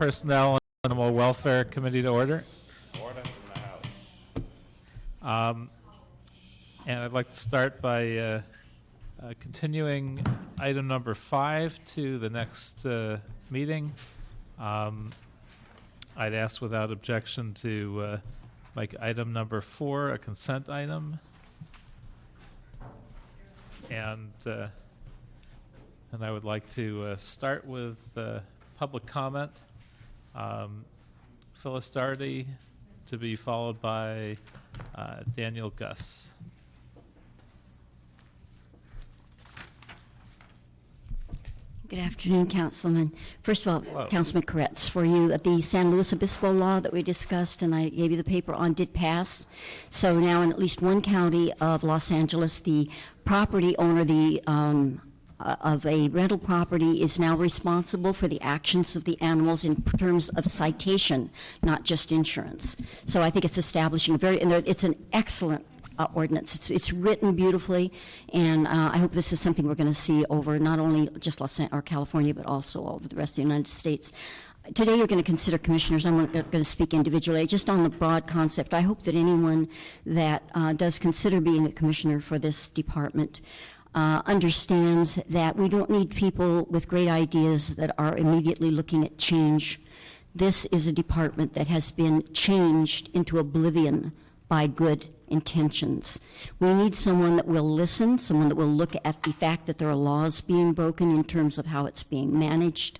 Personnel and Animal Welfare Committee to order. Order in the house. And I'd like to start by continuing item number 5 to the next meeting. I'd ask without objection to make item number 4 a consent item. And I would like to start with public comment. Phyllis Doherty, to be followed by Daniel Gus. Good afternoon, Councilman. First of all, Hello. Councilman Koretz, for you, the San Luis Obispo law that we discussed and I gave you the paper on did pass. So now in at least one county of Los Angeles, the property owner of a rental property is now responsible for the actions of the animals in terms of citation, not just insurance. So I think it's establishing it's an excellent ordinance. It's written beautifully, and I hope this is something we're going to see over not only just California, but also all over the rest of the United States. Today you're going to consider commissioners. I'm not going to speak individually, just on the broad concept. I hope that anyone that does consider being a commissioner for this department understands that we don't need people with great ideas that are immediately looking at change. This is a department that has been changed into oblivion by good intentions. We need someone that will listen, someone that will look at the fact that there are laws being broken in terms of how it's being managed,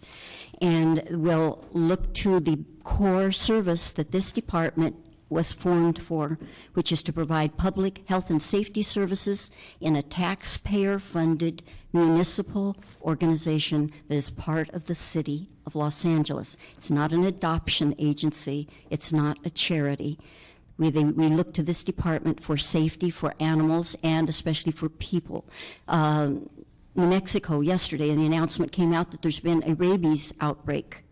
and will look to the core service that this department was formed for, which is to provide public health and safety services in a taxpayer-funded municipal organization that is part of the city of Los Angeles. It's not an adoption agency. It's not a charity. We look to this department for safety for animals and especially for people. New Mexico yesterday, and the announcement came out that there's been a rabies outbreak,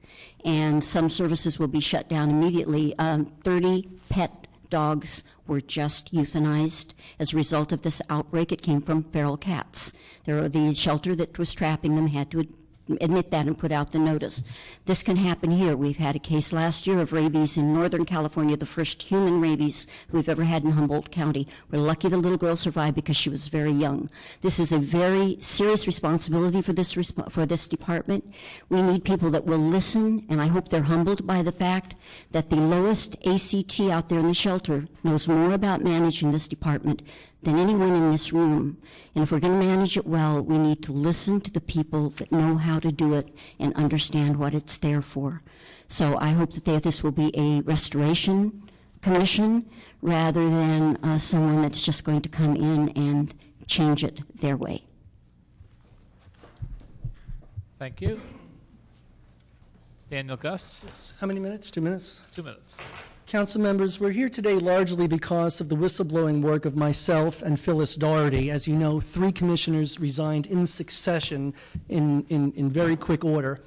and some services will be shut down immediately. 30 pet dogs were just euthanized as a result of this outbreak. It came from feral cats. The shelter that was trapping them had to admit that and put out the notice. This can happen here. We've had a case last year of rabies in Northern California, the first human rabies we've ever had in Humboldt County. We're lucky the little girl survived because she was very young. This is a very serious responsibility for this department. We need people that will listen, and I hope they're humbled by the fact that the lowest ACT out there in the shelter knows more about managing this department than anyone in this room. And if we're going to manage it well, we need to listen to the people that know how to do it and understand what it's there for. So I hope that this will be a restoration commission rather than someone that's just going to come in and change it their way. Thank you. Daniel Gus. Yes. How many minutes? 2 minutes? 2 minutes. Council members, we're here today largely because of the whistleblowing work of myself and Phyllis Doherty. As you know, 3 commissioners resigned in succession in very quick order.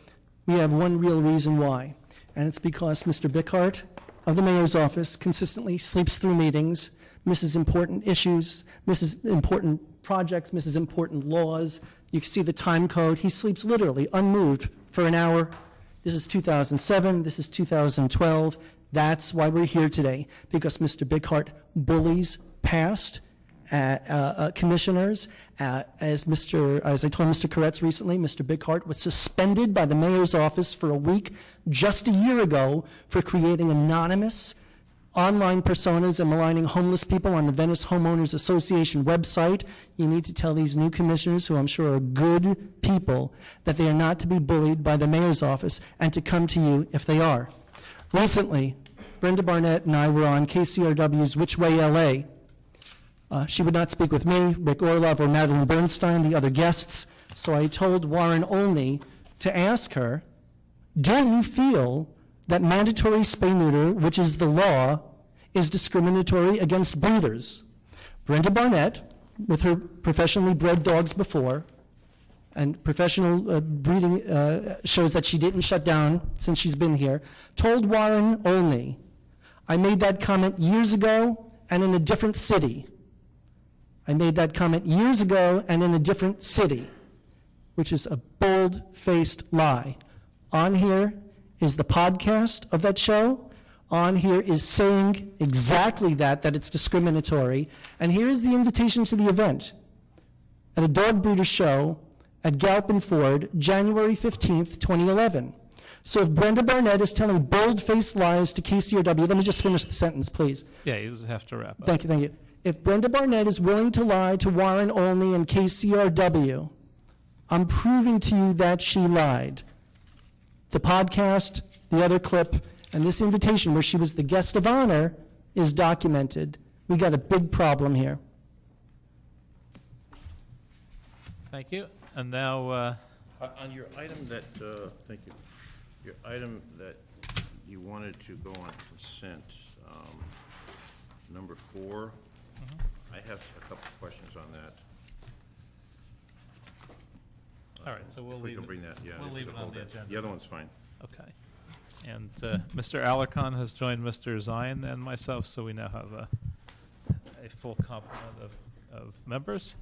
We have one real reason why, and it's because Mr. Bickhart of the mayor's office consistently sleeps through meetings, misses important issues, misses important projects, misses important laws. You can see the time code. He sleeps literally unmoved for an hour. This is 2007, this is 2012. That's why we're here today, because Mr. Bickhart bullies past commissioners. As I told Mr. Koretz recently, Mr. Bickhart was suspended by the mayor's office for a week just a year ago for creating anonymous online personas and maligning homeless people on the Venice Homeowners Association website. You need to tell these new commissioners, who I'm sure are good people, that they are not to be bullied by the mayor's office and to come to you if they are. Recently, Brenda Barnett and I were on KCRW's Which Way LA. She would not speak with me, Rick Orlov, or Madeline Bernstein, the other guests, so I told Warren Olney to ask her, do you feel that mandatory spay-neuter, which is the law, is discriminatory against breeders? Brenda Barnett, with her professionally bred dogs before, and professional breeding shows that she didn't shut down since she's been here, told Warren Olney, I made that comment years ago and in a different city. I made that comment years ago and in a different city, which is a bold-faced lie. On here, is the podcast of that show. On here is saying exactly that it's discriminatory. And here is the invitation to the event. At a dog breeder show at Galpin Ford, January 15th, 2011. So if Brenda Barnett is telling bold-faced lies to KCRW, let me just finish the sentence, please. Yeah, you just have to wrap up. Thank you. If Brenda Barnett is willing to lie to Warren Olney and KCRW, I'm proving to you that she lied. The podcast, the other clip, and this invitation where she was the guest of honor is documented. We got a big problem here. Thank you. And now, On your item that, thank you, your item that you wanted to go on consent, number 4, I have a couple of questions on that. all right, so we'll We leave can it. bring that, yeah. We'll we leave can it on hold the that. agenda. The other one's fine. Okay. And Mr. Alarcon has joined Mr. Zion and myself, so we now have a full complement of members.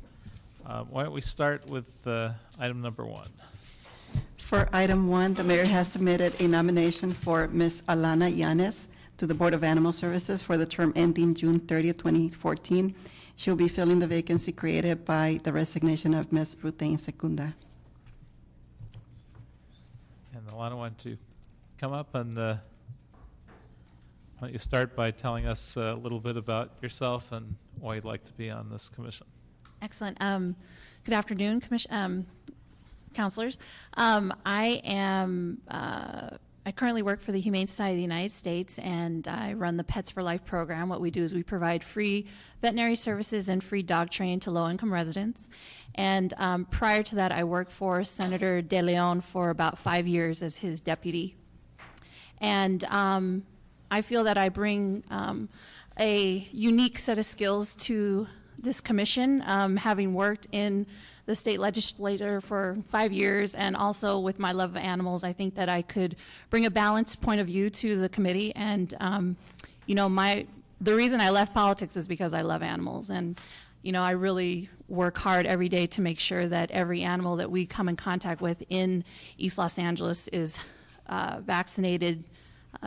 Why don't we start with item number 1? For item 1, the mayor has submitted a nomination for Ms. Alana Yanez to the Board of Animal Services for the term ending June 30th, 2014. She'll be filling the vacancy created by the resignation of Ms. Rutain Secunda. And Alana, why don't you come up and why don't you start by telling us a little bit about yourself and why you'd like to be on this commission? Excellent. Good afternoon, councilors. I currently work for the Humane Society of the United States, and I run the Pets for Life program. What we do is we provide free veterinary services and free dog training to low-income residents. And prior to that, I worked for Senator De Leon for about 5 years as his deputy. And I feel that I bring a unique set of skills to this commission, having worked in the state legislature for 5 years, and also with my love of animals. I think that I could bring a balanced point of view to the committee. And the reason I left politics is because I love animals, and I really work hard every day to make sure that every animal that we come in contact with in East Los Angeles is vaccinated,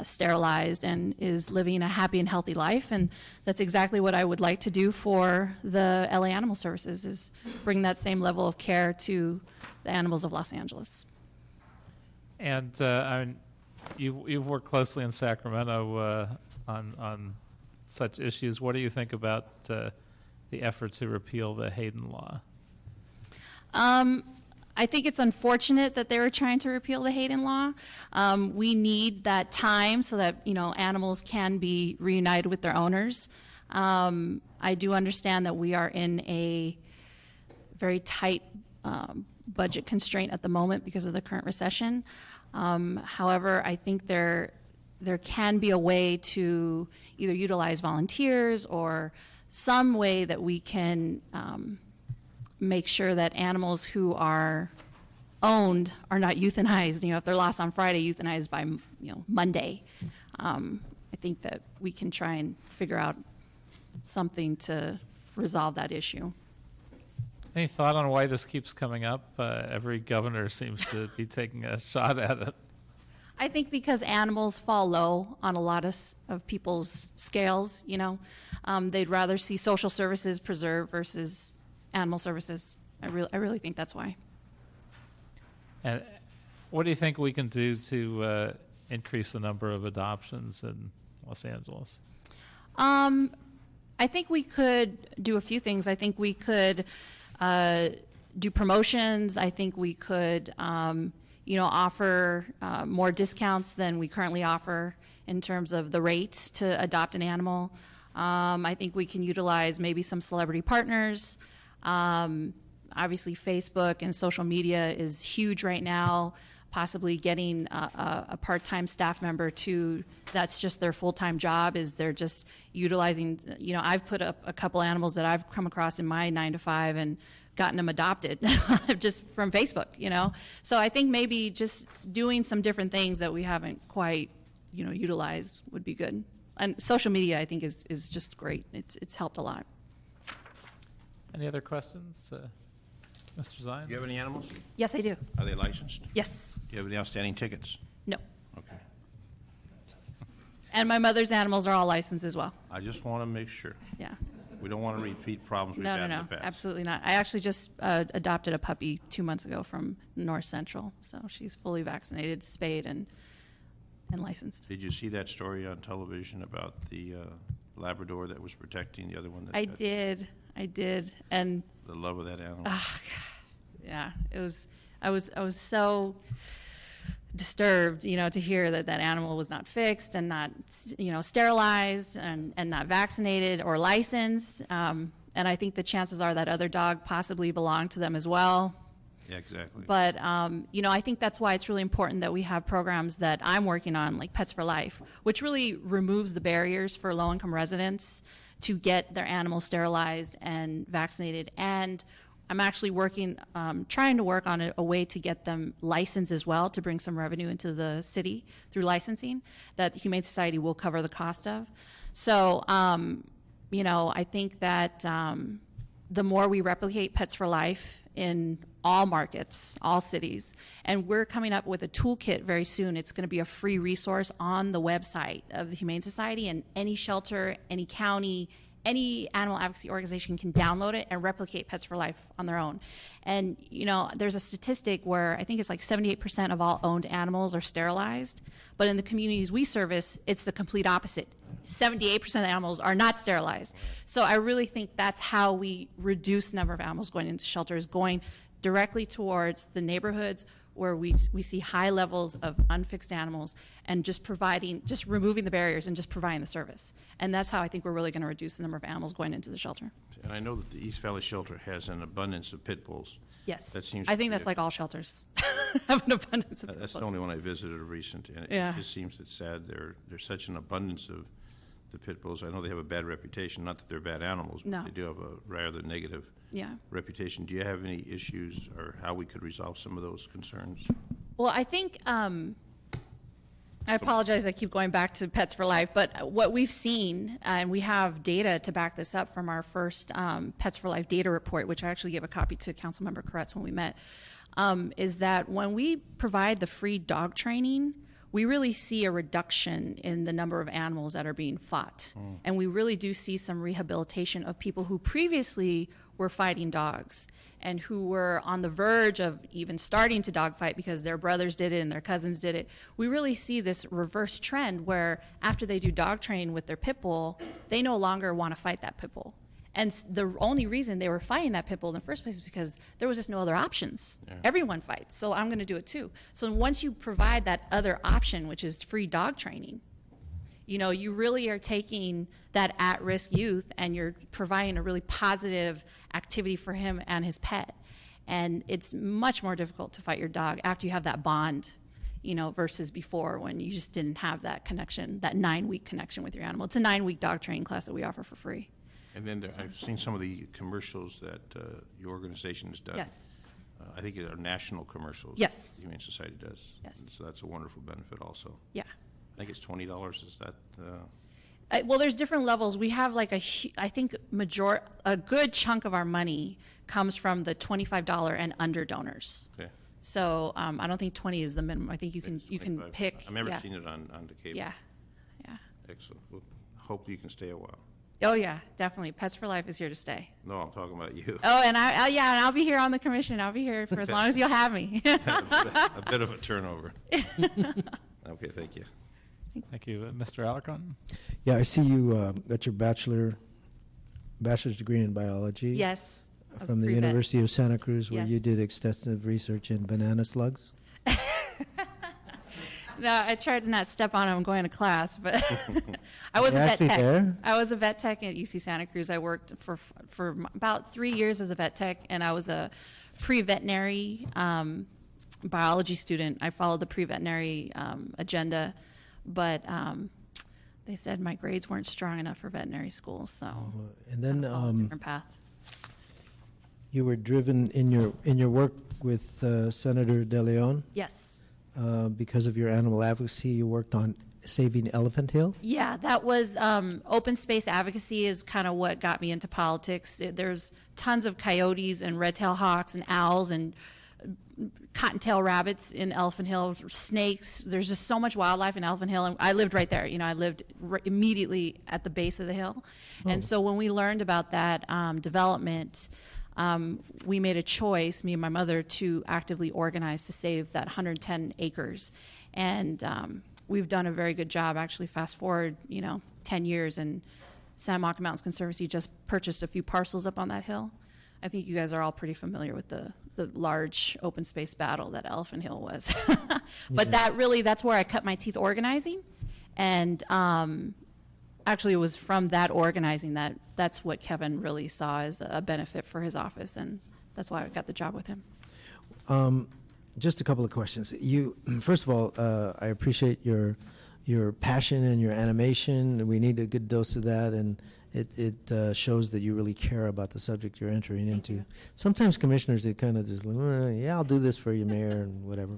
sterilized, and is living a happy and healthy life. And that's exactly what I would like to do for the LA Animal Services, is bring that same level of care to the animals of Los Angeles. And you've worked closely in Sacramento on such issues. What do you think about the effort to repeal the Hayden Law? I think it's unfortunate that they were trying to repeal the Hayden Law. We need that time so that animals can be reunited with their owners. I do understand that we are in a very tight budget constraint at the moment because of the current recession. However, I think there can be a way to either utilize volunteers or some way that we can make sure that animals who are owned are not euthanized. If they're lost on Friday, euthanized by Monday. I think that we can try and figure out something to resolve that issue. Any thought on why this keeps coming up? Every governor seems to be taking a shot at it. I think because animals fall low on a lot of people's scales. They'd rather see social services preserved versus animal services. I really think that's why. And what do you think we can do to increase the number of adoptions in Los Angeles? I think we could do a few things. I think we could do promotions. I think we could, offer more discounts than we currently offer in terms of the rates to adopt an animal. I think we can utilize maybe some celebrity partners. Obviously, Facebook and social media is huge right now. Possibly getting a part-time staff member that's just their full-time job, is they're just utilizing, I've put up a couple animals that I've come across in my 9-to-5 and gotten them adopted just from Facebook, So I think maybe just doing some different things that we haven't quite, utilized would be good. And social media, I think, is just great. It's helped a lot. Any other questions? Mr. Zion? Do you have any animals? Yes, I do. Are they licensed? Yes. Do you have any outstanding tickets? No. Okay. And my mother's animals are all licensed as well. I just want to make sure. Yeah. We don't want to repeat problems we've No, had no, in no, the past. absolutely not. I actually just adopted a puppy 2 months ago from North Central, so she's fully vaccinated, spayed, and licensed. Did you see that story on television about the Labrador that was protecting the other one? I did, and The love of that animal. yeah, it was. I was so disturbed, to hear that animal was not fixed and not, sterilized and not vaccinated or licensed. And I think the chances are that other dog possibly belonged to them as well. Yeah, exactly. But, I think that's why it's really important that we have programs that I'm working on, like Pets for Life, which really removes the barriers for low-income residents to get their animals sterilized and vaccinated. And I'm actually trying to work on a way to get them licensed as well, to bring some revenue into the city through licensing that the Humane Society will cover the cost of. So, I think that the more we replicate Pets for Life in all markets, all cities, and we're coming up with a toolkit very soon. It's going to be a free resource on the website of the Humane Society, and any shelter, any county, any animal advocacy organization can download it and replicate Pets for Life on their own. And, there's a statistic where I think it's like 78% of all owned animals are sterilized, but in the communities we service, it's the complete opposite. 78% of the animals are not sterilized. So I really think that's how we reduce the number of animals going into shelters, going directly towards the neighborhoods where we see high levels of unfixed animals, and just removing the barriers and just providing the service. And that's how I think we're really going to reduce the number of animals going into the shelter. And I know that the East Valley Shelter has an abundance of pit bulls. Yes. That seems I to think be that's like all shelters have an abundance of pit That's the bulls. only one I visited recent, and Yeah. it just seems it's sad. There's such an abundance of the pit bulls. I know they have a bad reputation, not that they're bad animals, but No. they do have a rather negative Yeah. reputation. Do you have any issues or how we could resolve some of those concerns? Well, I think, I apologize, I keep going back to Pets for Life, but what we've seen, and we have data to back this up from our first Pets for Life data report, which I actually gave a copy to Councilmember Koretz when we met, is that when we provide the free dog training, we really see a reduction in the number of animals that are being fought. And we really do see some rehabilitation of people who previously were fighting dogs and who were on the verge of even starting to dogfight because their brothers did it and their cousins did it. We really see this reverse trend where after they do dog train with their pit bull, they no longer want to fight that pit bull. And the only reason they were fighting that pit bull in the first place is because there was just no other options. Yeah. Everyone fights, so I'm going to do it too. So once you provide that other option, which is free dog training, you really are taking that at-risk youth and you're providing a really positive activity for him and his pet. And it's much more difficult to fight your dog after you have that bond, versus before when you just didn't have that connection, that 9-week connection with your animal. It's a 9-week dog training class that we offer for free. And then I've seen some of the commercials that your organization has done. Yes. I think they're national commercials. Yes. The Humane Society does. Yes. And so that's a wonderful benefit also. Yeah. I think it's $20. Is that? Well, there's different levels. We have I think a good chunk of our money comes from the $25 and under donors. Okay. So I don't think 20 is the minimum. I think you can pick. I've never seen it on the cable. Yeah. Excellent. Well, hope you can stay a while. Oh yeah, definitely. Pets for Life is here to stay. No, I'm talking about you. Oh, and I'll be here on the commission. I'll be here for as long as you'll have me. A bit of a turnover. Okay, thank you. Thank you. Mr. Alarcon? Yeah, I see you got your bachelor's degree in biology. Yes. I was From the pre-vet. University of Santa Cruz, where Yes. you did extensive research in banana slugs. No, I tried to not step on them going to class, but I was You're a vet actually tech. there? I was a vet tech at UC Santa Cruz. I worked for about 3 years as a vet tech, and I was a pre-veterinary biology student. I followed the pre-veterinary agenda, but they said my grades weren't strong enough for veterinary school, so And then I followed a different path. you were driven in your work with Senator De Leon Yes. because of your animal advocacy. You worked on saving Elephant Hill. Yeah, that was open space advocacy is kind of what got me into politics. There's tons of coyotes and red-tailed hawks and owls and cottontail rabbits in Elephant Hill, snakes. There's just so much wildlife in Elephant Hill, and I lived right there. I lived immediately at the base of the hill. And so when we learned about that development, we made a choice, me and my mother, to actively organize to save that 110 acres. And we've done a very good job. Actually, fast forward, 10 years, and San Monica Mountains Conservancy just purchased a few parcels up on that hill. I think you guys are all pretty familiar with the large open space battle that Elephant Hill was. But that's where I cut my teeth organizing. And actually, it was from that organizing that's what Kevin really saw as a benefit for his office. And that's why I got the job with him. Just a couple of questions. First of all, I appreciate your passion and your animation. We need a good dose of that, and it shows that you really care about the subject you're entering into. Sometimes commissioners, they kind of just, yeah, I'll do this for you, Mayor, and whatever.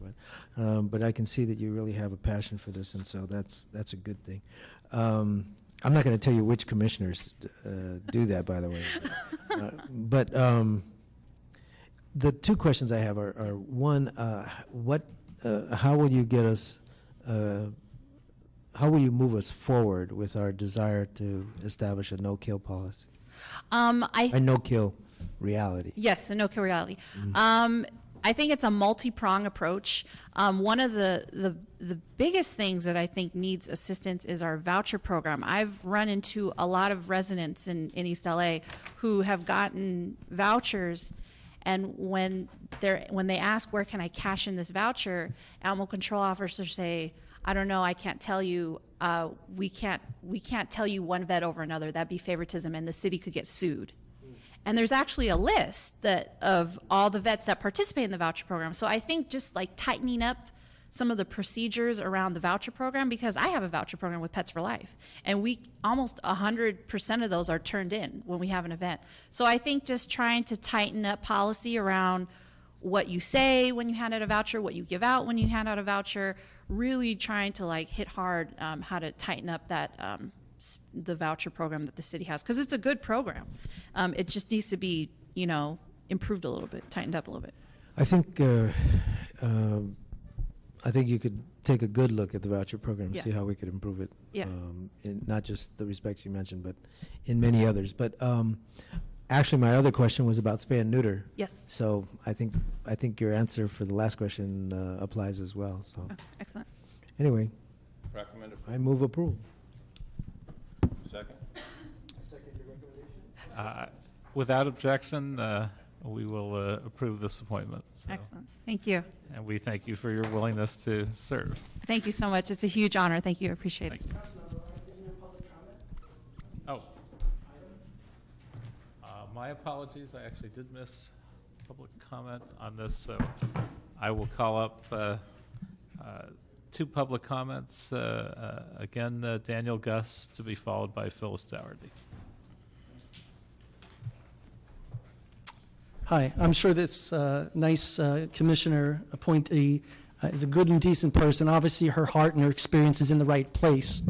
But I can see that you really have a passion for this, and so that's a good thing. I'm not going to tell you which commissioners do that, by the way. But the two questions I have are one, how will you get us? How will you move us forward with our desire to establish a no-kill policy? A no-kill reality. Yes, a no-kill reality. I think it's a multi-prong approach. One of the biggest things that I think needs assistance is our voucher program. I've run into a lot of residents in East LA who have gotten vouchers, and when they ask, where can I cash in this voucher, animal control officers say, I don't know, I can't tell you. We can't tell you one vet over another. That'd be favoritism, and the city could get sued. And there's actually a list of all the vets that participate in the voucher program. So I think just like tightening up some of the procedures around the voucher program, because I have a voucher program with Pets for Life, and almost 100% of those are turned in when we have an event. So I think just trying to tighten up policy around what you say when you hand out a voucher, what you give out when you hand out a voucher, really trying to hit hard how to tighten up that the voucher program that the city has, because it's a good program. It just needs to be, improved a little bit, tightened up a little bit. I think you could take a good look at the voucher program and see how we could improve it. Yeah. In not just the respects you mentioned, but in many others. But actually, my other question was about spay and neuter. Yes. So I think your answer for the last question applies as well. So Okay, excellent. anyway, Recommend approval. I move approval. Second. Without objection, we will approve this appointment. So. Excellent. Thank you. And we thank you for your willingness to serve. Thank you so much. It's a huge honor. Thank you. I appreciate it. Thank you. Oh. My apologies. I actually did miss public comment on this, so I will call up two public comments. Again, Daniel Gus, to be followed by Phyllis Dougherty. Hi, I'm sure this nice commissioner appointee is a good and decent person. Obviously, her heart and her experience is in the right place.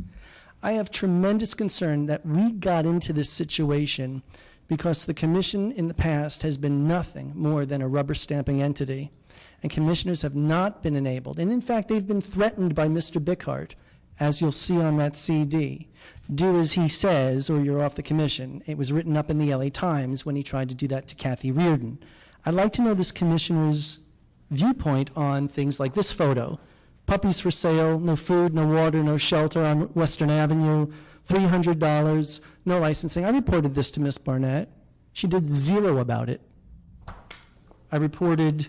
I have tremendous concern that we got into this situation because the commission in the past has been nothing more than a rubber stamping entity, and commissioners have not been enabled. And in fact, they've been threatened by Mr. Bickhart, as you'll see on that CD. Do as he says, or you're off the commission. It was written up in the LA Times when he tried to do that to Kathy Reardon. I'd like to know this commissioner's viewpoint on things like this photo. Puppies for sale, no food, no water, no shelter on Western Avenue, $300, no licensing. I reported this to Miss Barnett. She did zero about it. I reported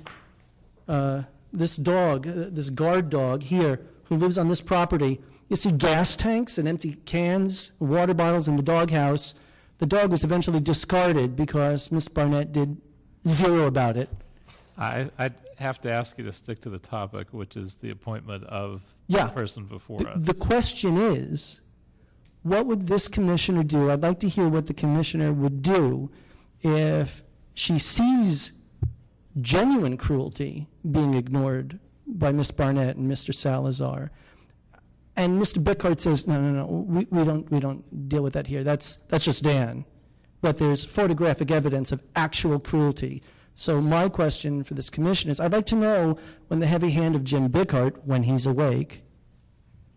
this dog, this guard dog here, who lives on this property. You see gas tanks and empty cans, water bottles in the doghouse. The dog was eventually discarded because Miss Barnett did zero about it. I'd have to ask you to stick to the topic, which is the appointment of the person before us. The question is, what would this commissioner do? I'd like to hear what the commissioner would do if she sees genuine cruelty being ignored by Miss Barnett and Mr. Salazar. And Mr. Bickhart says, no, we don't deal with that here. That's just Dan. But there's photographic evidence of actual cruelty So my question for this commission is, I'd like to know, when the heavy hand of Jim Bighart, when he's awake,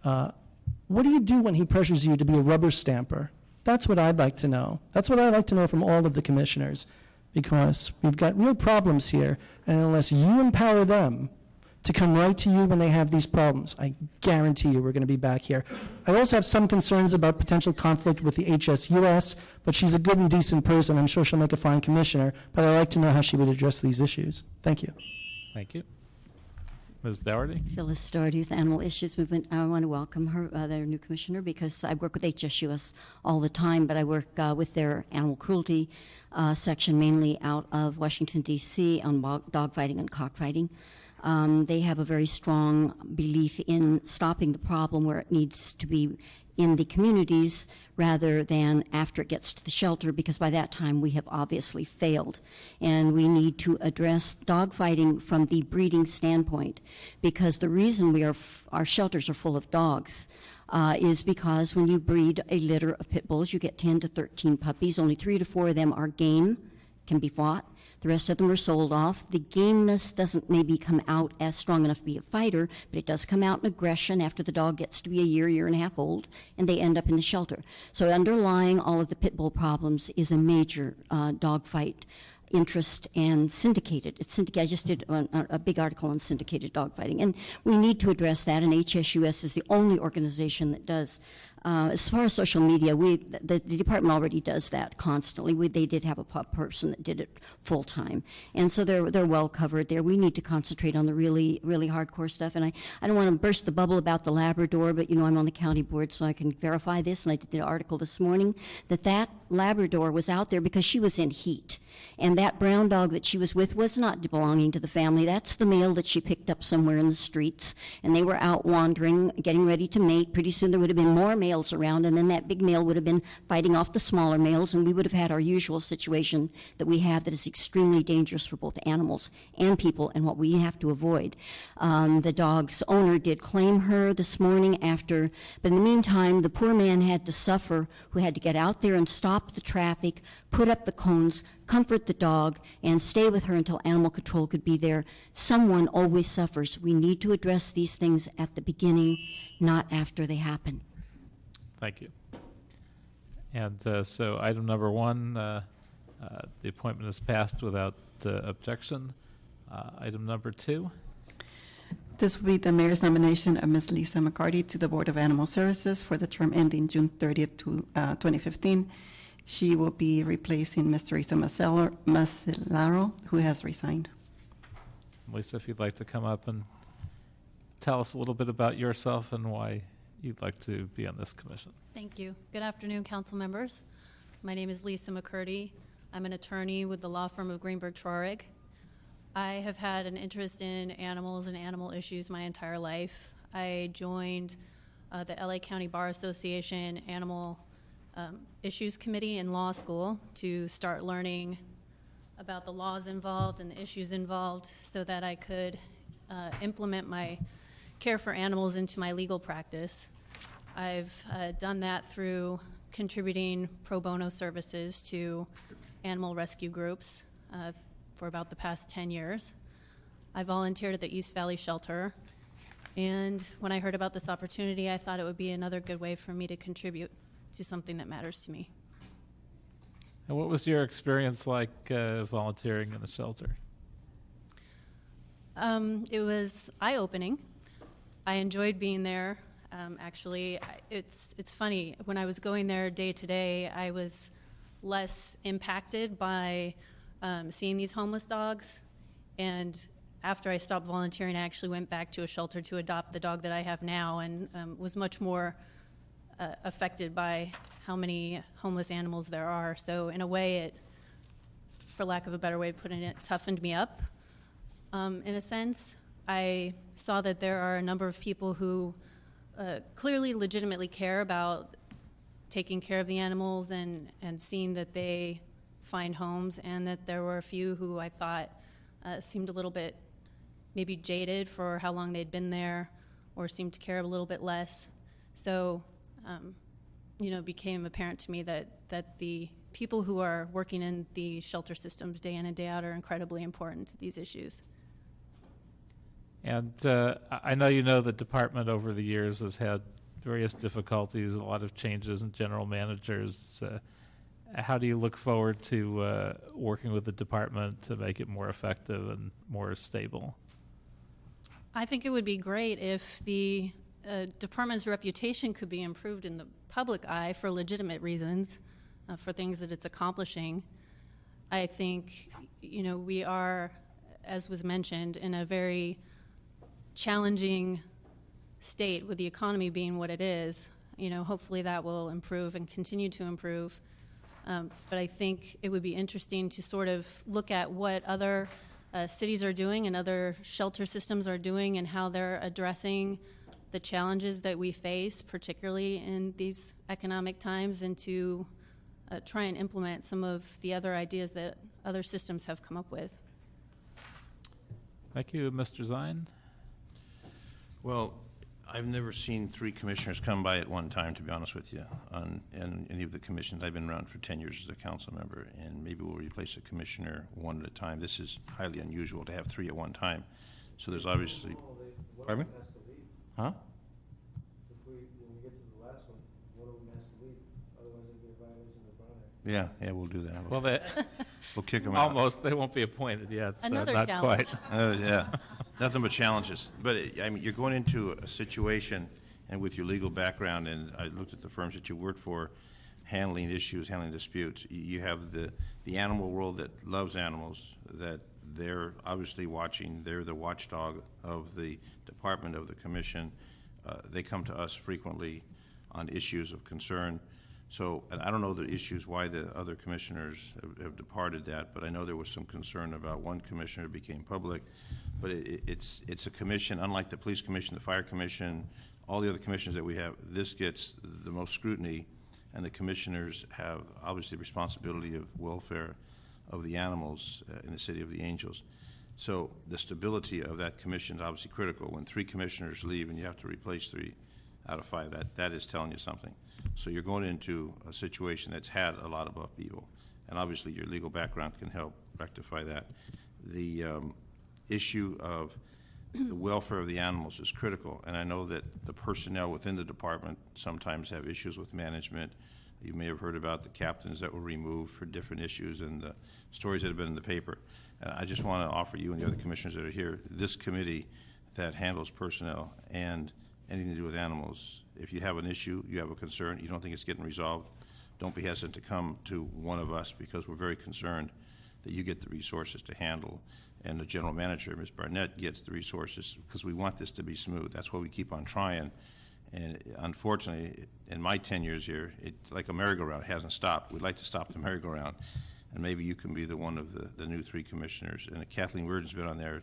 what do you do when he pressures you to be a rubber stamper? That's what I'd like to know. That's what I'd like to know from all of the commissioners, because we've got real problems here, and unless you empower them to come right to you when they have these problems, I guarantee you we're going to be back here. I also have some concerns about potential conflict with the HSUS, but she's a good and decent person. I'm sure she'll make a fine commissioner, but I'd like to know how she would address these issues. Thank you. Thank you. Ms. Dougherty? Phyllis Dougherty with Animal Issues Movement. I want to welcome her, their new commissioner, because I work with HSUS all the time, but I work with their animal cruelty section, mainly out of Washington, D.C., on dog fighting and cockfighting. They have a very strong belief in stopping the problem where it needs to be in the communities rather than after it gets to the shelter, because by that time we have obviously failed. And we need to address dogfighting from the breeding standpoint, because the reason our shelters are full of dogs is because when you breed a litter of pit bulls, you get 10 to 13 puppies. Only 3 to 4 of them are game, can be fought. The rest of them are sold off. The gameness doesn't maybe come out as strong enough to be a fighter, but it does come out in aggression after the dog gets to be a year and a half old, and they end up in the shelter. So underlying all of the pit bull problems is a major dog fight interest and syndicated. It's syndicated. I just did a big article on syndicated dogfighting, and we need to address that, and HSUS is the only organization that does. As far as social media, the department already does that constantly. They did have a person that did it full time, and so they're well covered there. We need to concentrate on the really, really hardcore stuff. And I don't want to burst the bubble about the Labrador, but I'm on the county board, so I can verify this. And I did an article this morning that Labrador was out there because she was in heat. And that brown dog that she was with was not belonging to the family. That's the male that she picked up somewhere in the streets. And they were out wandering, getting ready to mate. Pretty soon there would have been more males around, and then that big male would have been fighting off the smaller males, and we would have had our usual situation that we have that is extremely dangerous for both animals and people, and what we have to avoid. The dog's owner did claim her this morning but in the meantime, the poor man had to suffer, who had to get out there and stop the traffic, put up the cones, comfort the dog, and stay with her until animal control could be there. Someone always suffers. We need to address these things at the beginning, not after they happen. Thank you. And so item number 1, the appointment is passed without objection. Item number 2. This will be the mayor's nomination of Ms. Lisa McCarty to the Board of Animal Services for the term ending June 30th, 2015. She will be replacing Ms. Teresa Macellaro, who has resigned. Lisa, if you'd like to come up and tell us a little bit about yourself and why you'd like to be on this commission. Thank you. Good afternoon, council members. My name is Lisa McCurdy. I'm an attorney with the law firm of Greenberg Traurig. I have had an interest in animals and animal issues my entire life. I joined the LA County Bar Association Animal Issues Committee in law school to start learning about the laws involved and the issues involved so that I could implement my care for animals into my legal practice. I've done that through contributing pro bono services to animal rescue groups for about the past 10 years. I volunteered at the East Valley Shelter, and when I heard about this opportunity, I thought it would be another good way for me to contribute to something that matters to me. And what was your experience like volunteering in the shelter? It was eye-opening. I enjoyed being there. Actually, it's funny. When I was going there day to day, I was less impacted by seeing these homeless dogs. And after I stopped volunteering, I actually went back to a shelter to adopt the dog that I have now, and was much more affected by how many homeless animals there are. So in a way, it, for lack of a better way of putting it, toughened me up. In a sense, I saw that there are a number of people who clearly legitimately care about taking care of the animals and seeing that they find homes, and that there were a few who I thought seemed a little bit maybe jaded for how long they'd been there, or seemed to care a little bit less. So became apparent to me that the people who are working in the shelter systems day in and day out are incredibly important to these issues. And I know the department over the years has had various difficulties, a lot of changes in general managers. How do you look forward to working with the department to make it more effective and more stable? I think it would be great if the department's reputation could be improved in the public eye for legitimate reasons, for things that it's accomplishing. I think, we are, as was mentioned, in a very challenging state with the economy being what it is. Hopefully that will improve and continue to improve. But I think it would be interesting to sort of look at what other cities are doing and other shelter systems are doing and how they're addressing the challenges that we face, particularly in these economic times, and to try and implement some of the other ideas that other systems have come up with. Thank you, Mr. Zine. Well, I've never seen 3 commissioners come by at one time, to be honest with you, on any of the commissions. I've been around for 10 years as a council member, and maybe we'll replace a commissioner one at a time. This is highly unusual to have 3 at one time. So there's obviously... Pardon me? Huh? When we get to the last one of them has to leave. Otherwise, they get a violation of the Yeah, we'll do that. Well, We'll kick them out. almost. They won't be appointed yet, so Another not challenge. quite. Yeah, nothing but challenges. But you're going into a situation, and with your legal background, and I looked at the firms that you worked for, handling issues, handling disputes. You have the animal world that loves animals, that they're obviously watching. They're the watchdog of the department, of the commission. They come to us frequently on issues of concern. So, and I don't know the issues why the other commissioners have departed that, but I know there was some concern about one commissioner became public. But it's a commission, unlike the police commission, the fire commission, all the other commissions that we have. This gets the most scrutiny, and the commissioners have obviously responsibility of welfare of the animals in the City of the Angels. So the stability of that commission is obviously critical. When 3 commissioners leave and you have to replace 3 out of 5, that is telling you something. So you're going into a situation that's had a lot of upheaval, and obviously your legal background can help rectify that. The issue of the welfare of the animals is critical, and I know that the personnel within the department sometimes have issues with management. You may have heard about the captains that were removed for different issues and the stories that have been in the paper. And I just want to offer you and the other commissioners that are here, this committee that handles personnel and anything to do with animals, if you have an issue, you have a concern, you don't think it's getting resolved, don't be hesitant to come to one of us, because we're very concerned that you get the resources to handle, and the general manager, Ms. Barnett, gets the resources, because we want this to be smooth. That's why we keep on trying. And unfortunately, in my 10 years here, it's like a merry-go-round. It hasn't stopped. We'd like to stop the merry-go-round, and maybe you can be the one of the new 3 commissioners. And Kathleen Worden's been on there,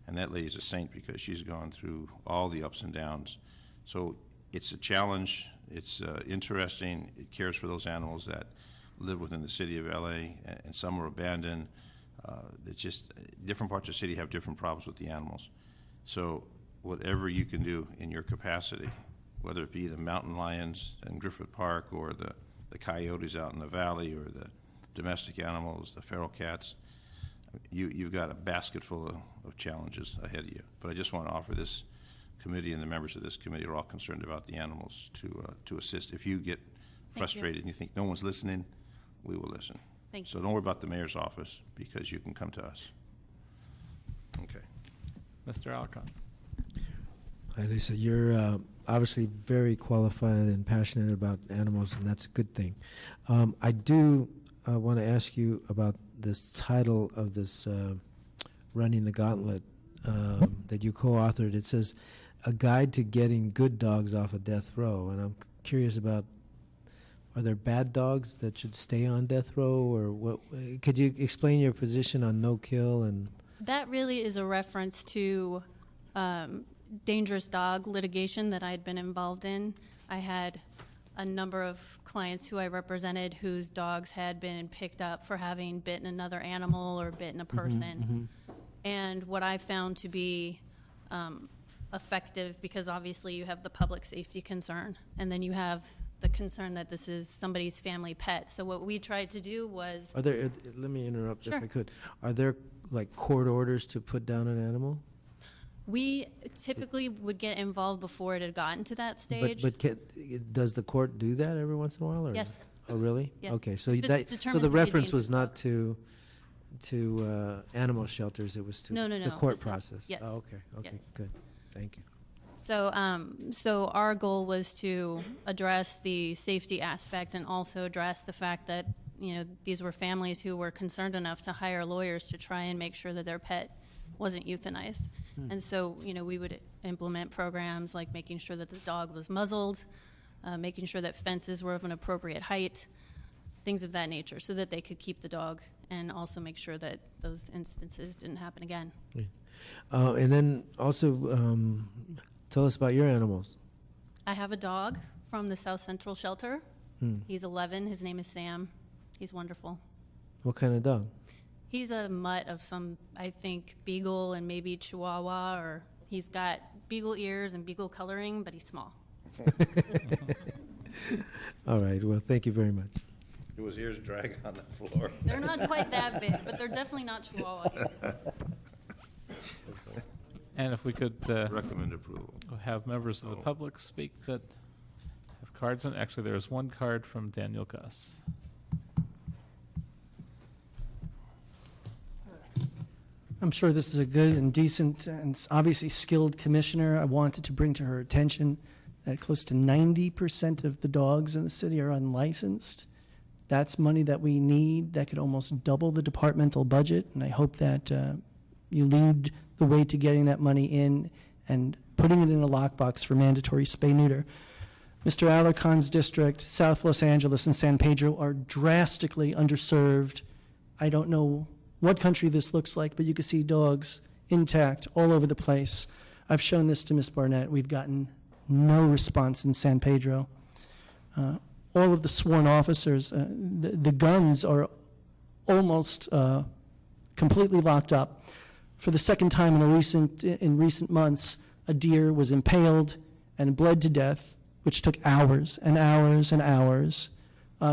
and that lady's a saint, because she's gone through all the ups and downs. So it's a challenge. It's interesting. It cares for those animals that live within the city of LA, and some are abandoned. It's just different parts of the city have different problems with the animals. So whatever you can do in your capacity, whether it be the mountain lions in Griffith Park, or the coyotes out in the valley, or the domestic animals, the feral cats, you've got a basket full of challenges ahead of you. But I just want to offer this committee, and the members of this committee are all concerned about the animals, to assist. If you get frustrated and you think no one's listening, we will listen. Thank So you. don't worry about the mayor's office, because you can come to us. Okay. Mr. Alcon. Hi, Lisa. You're obviously very qualified and passionate about animals, and that's a good thing. I do want to ask you about this title of this Running the Gauntlet that you co-authored. It says, "A Guide to Getting Good Dogs Off of Death Row." And I'm curious about, are there bad dogs that should stay on death row, or what? Could you explain your position on no kill? And That really is a reference to dangerous dog litigation that I had been involved in. I had a number of clients who I represented whose dogs had been picked up for having bitten another animal or bitten a person. And what I found to be effective, because obviously you have the public safety concern, and then you have the concern that this is somebody's family pet. So what we tried to do was, Are there, let me interrupt if Sure. I could. Are there like court orders to put down an animal? we typically would get involved before it had gotten to that But, stage. does the court do that every once in a while? Or? Yes. Oh, really? Yes. Okay, so If it's that, so determined the to be a reference was dangerous not to animal shelters, it was to No, the court this is- process? yes. Oh, okay, Yes. good. Thank you. So our goal was to address the safety aspect and also address the fact that, these were families who were concerned enough to hire lawyers to try and make sure that their pet wasn't euthanized. And so, we would implement programs like making sure that the dog was muzzled, making sure that fences were of an appropriate height, things of that nature, so that they could keep the dog and also make sure that those instances didn't happen again. And then also, tell us about your animals. I have a dog from the South Central shelter. He's 11. His name is Sam. He's wonderful. What kind of dog? He's a mutt of some, I think, beagle and maybe chihuahua, or he's got beagle ears and beagle coloring, but he's small. All right, well, thank you very much. Do his ears drag on the floor? They're not quite that big, but they're definitely not chihuahua either. And if we could Recommend approval. have members of the public speak that have cards, and actually there's one card from Daniel Gus. I'm sure this is a good and decent and obviously skilled commissioner. I wanted to bring to her attention that close to 90% of the dogs in the city are unlicensed. That's money that we need that could almost double the departmental budget, and I hope that you lead the way to getting that money in and putting it in a lockbox for mandatory spay-neuter. Mr. Alarcon's district, South Los Angeles and San Pedro are drastically underserved. I don't know what country this looks like, but you can see dogs intact all over the place. I've shown this to Ms. Barnett. We've gotten no response in San Pedro. All of the sworn officers, the guns are almost completely locked up. For the second time in recent months, a deer was impaled and bled to death, which took hours and hours and hours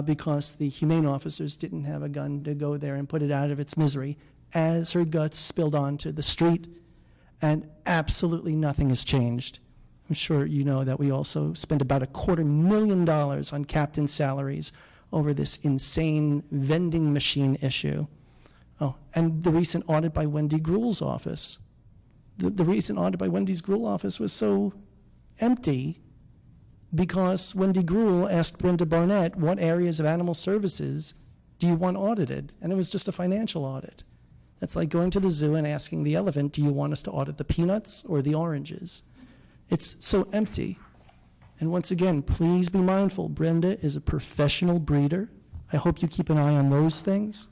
because the humane officers didn't have a gun to go there and put it out of its misery as her guts spilled onto the street, and absolutely nothing has changed. I'm sure you know that we also spent about $250,000 on captain salaries over this insane vending machine issue. Oh, and the recent audit by Wendy Gruel's office. The recent audit by Wendy's Gruel office was so empty because Wendy Gruel asked Brenda Barnett, what areas of animal services do you want audited? And it was just a financial audit. That's like going to the zoo and asking the elephant, do you want us to audit the peanuts or the oranges? It's so empty. And once again, please be mindful, Brenda is a professional breeder. I hope you keep an eye on those things.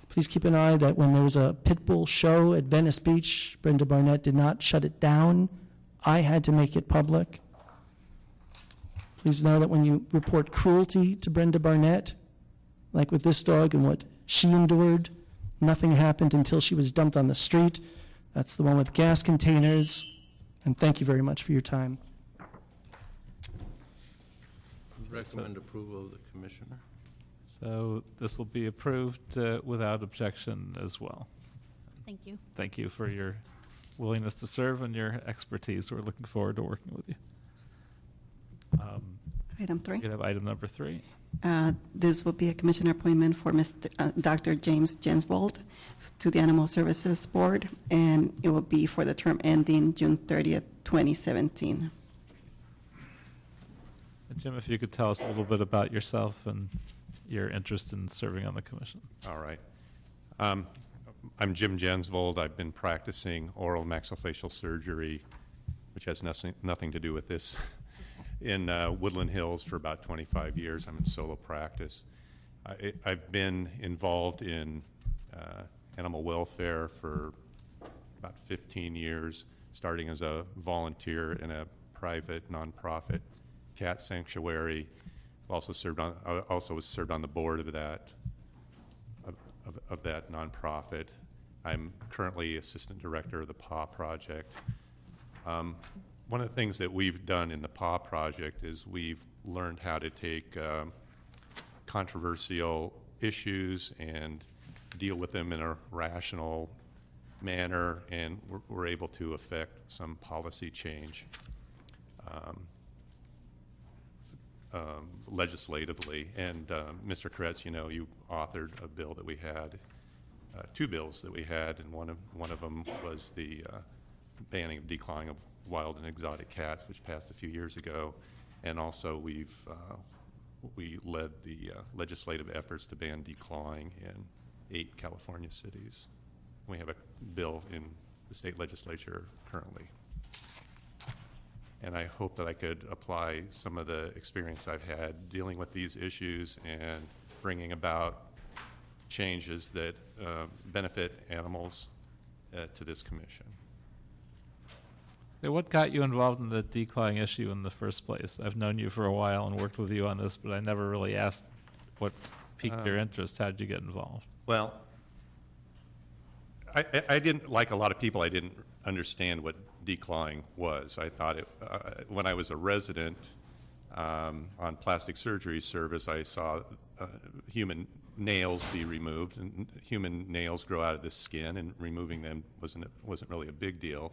Please keep an eye that when there was a pit bull show at Venice Beach, Brenda Barnett did not shut it down. I had to make it public. Please know that when you report cruelty to Brenda Barnett, like with this dog and what she endured, nothing happened until she was dumped on the street. That's the one with gas containers. And thank you very much for your time. Recommend approval of the commissioner. So this will be approved without objection as well. Thank you. Thank you for your willingness to serve and your expertise. We're looking forward to working with you. Item 3. You have item number 3. This will be a commissioner appointment for Dr. James Jensvold to the Animal Services Board, and it will be for the term ending June 30th, 2017. Jim, if you could tell us a little bit about yourself and your interest in serving on the commission. All right. I'm Jim Jensvold. I've been practicing oral maxillofacial surgery, which has nothing to do with this, in Woodland Hills for about 25 years. I'm in solo practice. I've been involved in animal welfare for about 15 years, starting as a volunteer in a private nonprofit cat sanctuary. Also served on the board of that nonprofit. I'm currently assistant director of the PAW project. One of the things that we've done in the PAW project is we've learned how to take controversial issues and deal with them in a rational manner, and we're able to affect some policy change legislatively. And Mr. Koretz, you authored a bill that we had, two bills that we had, and one of them was the banning of declawing of wild and exotic cats, which passed a few years ago. And also we led the legislative efforts to ban declawing in 8 California cities. We have a bill in the state legislature currently. And I hope that I could apply some of the experience I've had dealing with these issues and bringing about changes that benefit animals to this commission. Hey, what got you involved in the declawing issue in the first place? I've known you for a while and worked with you on this, but I never really asked what piqued your interest. How did you get involved? Well, I didn't, like a lot of people, I didn't understand what declawing was. I thought when I was a resident on plastic surgery service, I saw human nails be removed, and human nails grow out of the skin, and removing them wasn't really a big deal.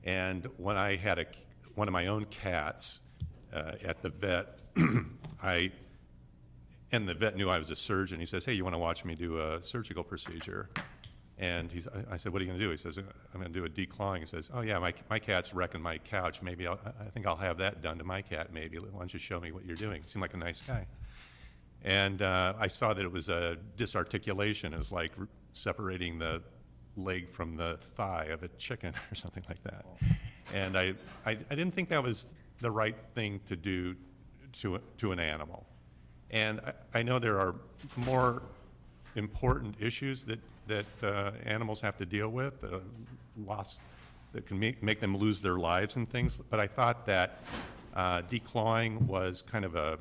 And when I had one of my own cats at the vet, and the vet knew I was a surgeon. He says, "Hey, you want to watch me do a surgical procedure?" And I said, "What are you going to do?" He says, "I'm going to do a declawing." He says, "Oh yeah, my cat's wrecking my couch. Maybe I think I'll have that done to my cat. Maybe why don't you show me what you're doing?" He seemed like a nice guy. And I saw that it was a disarticulation. It was like separating the leg from the thigh of a chicken or something like that. And I didn't think that was the right thing to do to an animal. And I know there are more important issues that animals have to deal with, loss that can make them lose their lives and things. But I thought that declawing was kind of a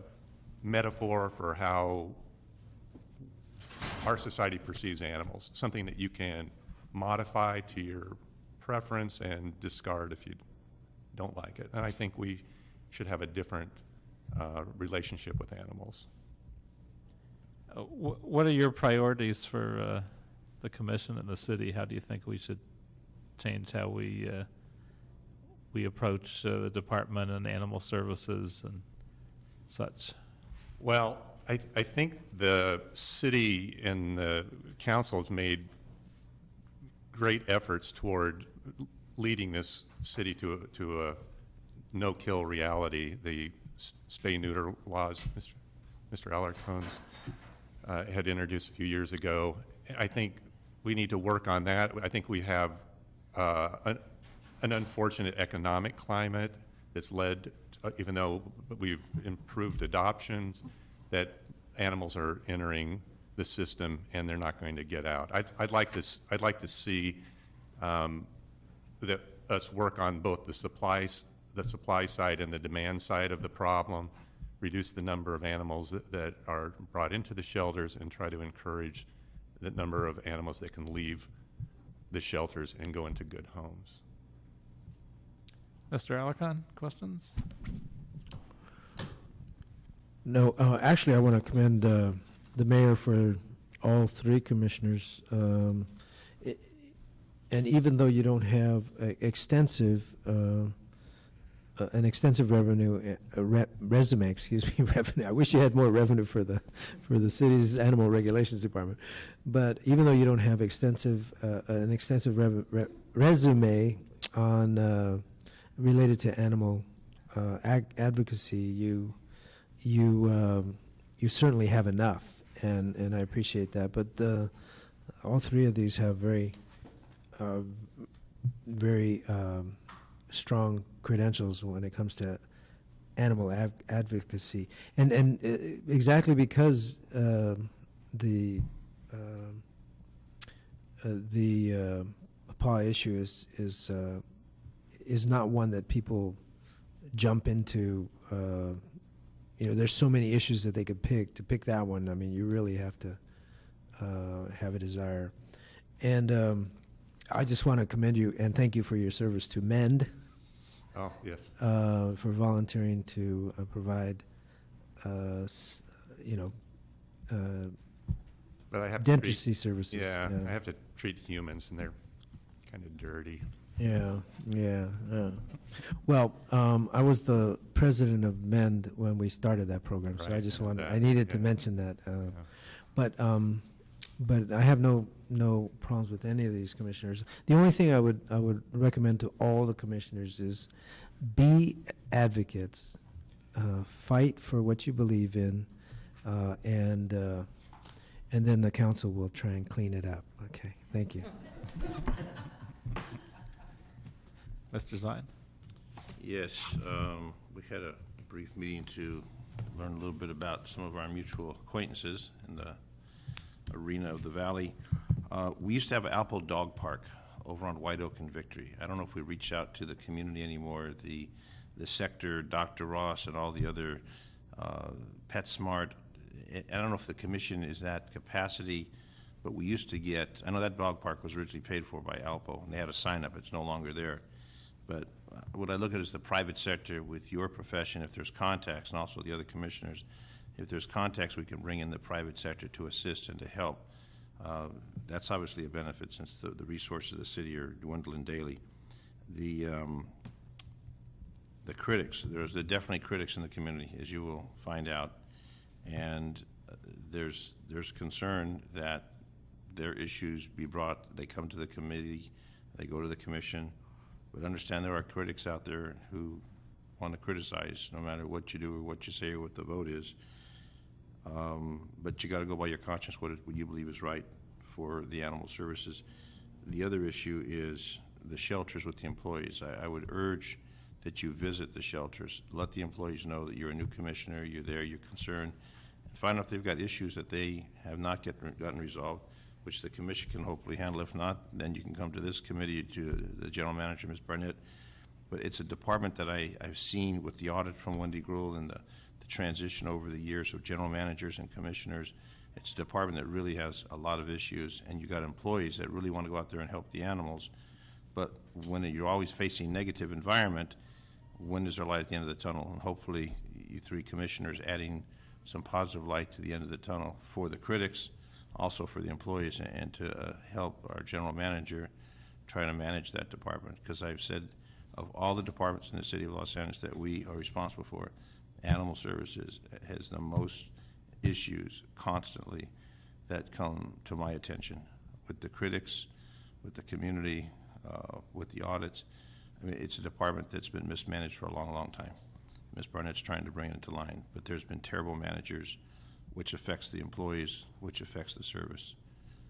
metaphor for how our society perceives animals, something that you can modify to your preference and discard if you don't like it. And I think we should have a different relationship with animals. What are your priorities for the commission and the city? How do you think we should change how we approach the department and animal services and such? Well, I think the city and the council has made great efforts toward leading this city to a no-kill reality. The spay-neuter laws Mr. Alarcon's had introduced a few years ago. I think we need to work on that. I think we have an unfortunate economic climate that's led, even though we've improved adoptions, that animals are entering the system and they're not going to get out. I'd like to see that us work on both the supply side and the demand side of the problem, reduce the number of animals that are brought into the shelters, and try to encourage the number of animals that can leave the shelters and go into good homes. Mr. Alarcon, questions? No, actually, I want to commend the mayor for all 3 commissioners. And even though you don't have an extensive revenue resume, revenue. I wish you had more revenue for the city's animal regulations department. But even though you don't have an extensive resume on related to animal advocacy, you certainly have enough, and I appreciate that. But all 3 of these have very strong credentials when it comes to animal advocacy, and exactly because the paw issue is not one that people jump into. There's so many issues that they could pick. To pick that one, I mean, you really have to have a desire. And I just want to commend you and thank you for your service to MEND, Oh, yes. for volunteering to provide, But I have dentistry to treat, services. yeah, I have to treat humans, and they're kind of dirty. Yeah. Well, I was the president of MEND when we started that program, so I Right, just and wanted, that, I needed to yeah. mention that. But I have no problems with any of these commissioners. The only thing I would recommend to all the commissioners is be advocates, fight for what you believe in, and then the council will try and clean it up. Okay, thank you. Mr. Zion? Yes, we had a brief meeting to learn a little bit about some of our mutual acquaintances in the arena of the valley. We used to have an Alpo Dog Park over on White Oak and Victory. I don't know if we reach out to the community anymore. The sector, Dr. Ross, and all the other PetSmart. I don't know if the commission is that capacity, but we used to get. I know that dog park was originally paid for by Alpo, and they had a sign up. It's no longer there. But what I look at is the private sector with your profession, if there's contacts, and also the other commissioners, if there's contacts, we can bring in the private sector to assist and to help. That's obviously a benefit since the resources of the city are dwindling daily. The critics, there's definitely critics in the community, as you will find out, and there's concern that their issues be brought, they come to the committee, they go to the commission. But understand there are critics out there who want to criticize no matter what you do or what you say or what the vote is. But you got to go by your conscience, what you believe is right for the animal services. The other issue is the shelters with the employees. I would urge that you visit the shelters. Let the employees know that you're a new commissioner, you're there, you're concerned. And find out if they've got issues that they have not gotten resolved, which the commission can hopefully handle. If not, then you can come to this committee, to the general manager, Ms. Barnett. But it's a department that I've seen with the audit from Wendy Gruhl and the transition over the years of general managers and commissioners. It's a department that really has a lot of issues, and you got employees that really want to go out there and help the animals. But when you're always facing negative environment, when is there light at the end of the tunnel? And hopefully you three commissioners adding some positive light to the end of the tunnel for the critics, also for the employees, and to help our general manager try to manage that department. Because I've said of all the departments in the city of Los Angeles that we are responsible for, animal services has the most issues constantly that come to my attention with the critics, with the community, with the audits. I mean, it's a department that's been mismanaged for a long, long time. Ms. Barnett's trying to bring it into line, but there's been terrible managers, which affects the employees, which affects the service.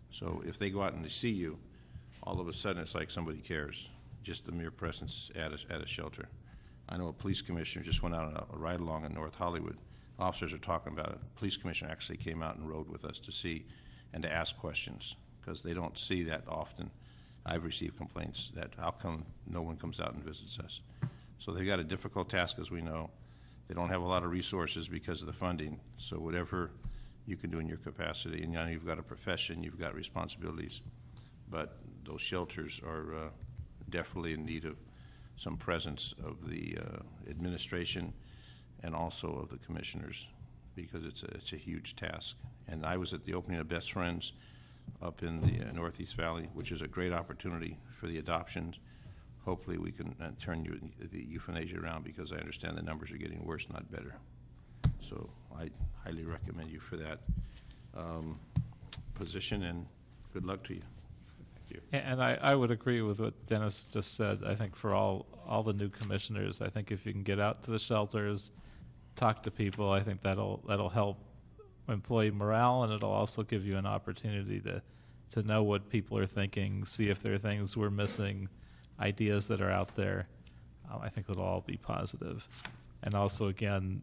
So if they go out and they see you, all of a sudden it's like somebody cares, just the mere presence at a shelter. I know a police commissioner just went out on a ride-along in North Hollywood. Officers are talking about it. The police commissioner actually came out and rode with us to see and to ask questions, because they don't see that often. I've received complaints that how come no one comes out and visits us. So they've got a difficult task, as we know. They don't have a lot of resources because of the funding. So whatever you can do in your capacity, and you know, you've got a profession, you've got responsibilities, but those shelters are definitely in need of some presence of the administration and also of the commissioners, because it's a huge task. And I was at the opening of Best Friends up in the Northeast Valley, which is a great opportunity for the adoptions. Hopefully we can turn the euthanasia around, because I understand the numbers are getting worse, not better. So I highly recommend you for that position, and good luck to you. Thank you. And I would agree with what Dennis just said. I think for all the new commissioners, I think if you can get out to the shelters, talk to people, I think that'll help employee morale, and it'll also give you an opportunity to know what people are thinking, see if there are things we're missing, ideas that are out there. I think it'll all be positive. And also, again,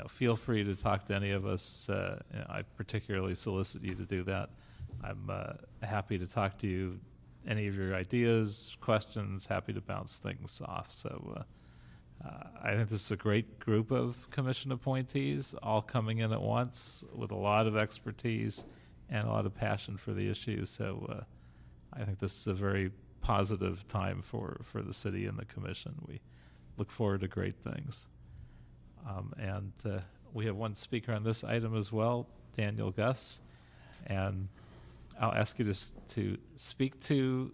feel free to talk to any of us. I particularly solicit you to do that. I'm happy to talk to you, any of your ideas, questions, happy to bounce things off. So I think this is a great group of commission appointees, all coming in at once with a lot of expertise and a lot of passion for the issue. So I think this is a very positive time for the city and the commission. We look forward to great things. And we have one speaker on this item as well, Daniel Gus, and I'll ask you to speak to